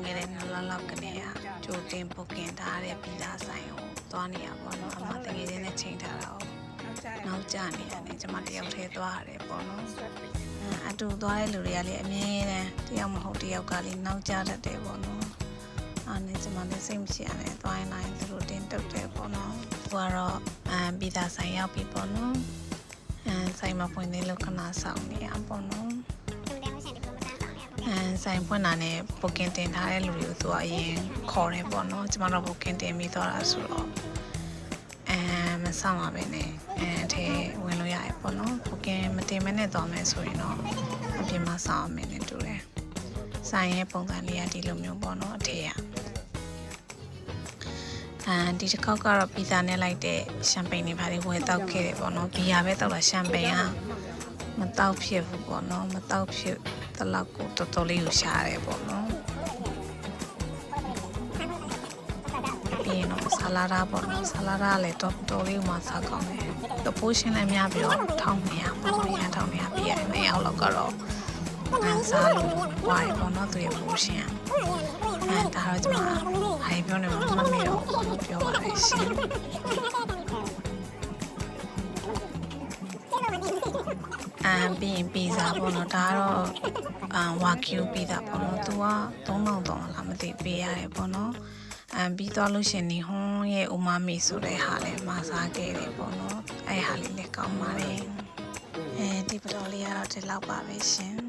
ငယ်တဲ့လောက်ကနေကြိုတင်ပုတ်ကင်ထားတဲ့ပီဇာဆိုင်ကိုသွားနေရပေါ့နော်အမတကယ်ချင်းနဲ့ချိန်ထားတာကိုနောက်ကျနေရတယ်ကျမတယောက်ထဲသွားရတယ်ပေါ့နော်အတူသွားတဲ့လူတွေကလည်းအမြဲတမ်းတယောက်မဟုတ်တယောက်ကလည်းနောက်ကျတတ်တယ်ပေါ့နော်အဲ့ဒါကျမလည်းစိတ်မရှိရတယ်သွားရင်လည်းသူတို့တင်တုတ်တယ်ပေါ့နော်ဟိုကတော့ပီဇာဆိုင်ရောက်ပြီပေါ့နော်ဆိုင်မှာဖွင့်သေးလို့ခဏဆောင်နေရပေါ့နော်ဆိုင်ဖွင့်တာနဲ့ဘုတ်ကင်တင်ထားတဲ့လူတွေကိုသူကအရင်ခေါ်တယ်ပေါ့နော်ကျမတို့ဘုတ်ကင်တင်ပြီးသွားတာဆိုတော့မဆောင်ပါပဲနဲ့အထဲဝင်လို့ရတယ်ပေါ့နော်ဘုတ်ကင်မတင်မနဲ့သွားမယ်ဆိုရင်တော့အပြင်မှာဆောင်အောင်မယ်နဲ့တူတယ်ဆိုင်ရဲ့ပုံစံလေးကဒီလိုမျိုးပေါ့နော်အထဲကဒီတစ်ခေါက်ကတော့ပီဇာနဲ့လိုက်တဲ့ရှမ်ပိန်တွေပါလေးဝယ်တောက်ခဲ့တယ်ပေါ့နော်ဘီယာပဲတောက်လာရှမ်ပိန်ကမတောက်ဖြစ်ဘူးပေါ့နော်မတောက်ဖြစ်တလောက်ကိုတော်တော်လေးကိုရှားတယ်ပေါ့နော်ပြီးရင်တော့ဆာလာဒါပေါ့နော်ဆာလာဒါလည်းတော်တော်လေးမှစားကောင်းတယ်တပိုးရှင်းလည်းများပြီးတော့1200ပေါ့နော်1200ပြရတယ်နှစ်ယောက်လောက်ကတော့စားလို့ဝိုင်းပေါ့နော်သူရဲ့ပိုးရှင်းဒါတော့ကျွန်မဟိုင်ပြောနေမှာမမေတော့ပြောပါလေရှင်ပြီးရင်ပီဇာပေါ့နော်ဒါကတော့ဝါကျူပီဇာပေါ့နော်သူက3000လားမသိပေးရတယ်ပေါ့နော်ပြီးသွားလို့ရှင်နေဟွန်းရဲ့ဥမာမီဆိုတဲ့ဟာလည်းမစားခဲ့တယ်ပေါ့နော်အဲ့ဟာလေးလည်းကောင်းပါတယ်ဒီပတော်လေးကတော့ဒီလောက်ပါပဲရှင်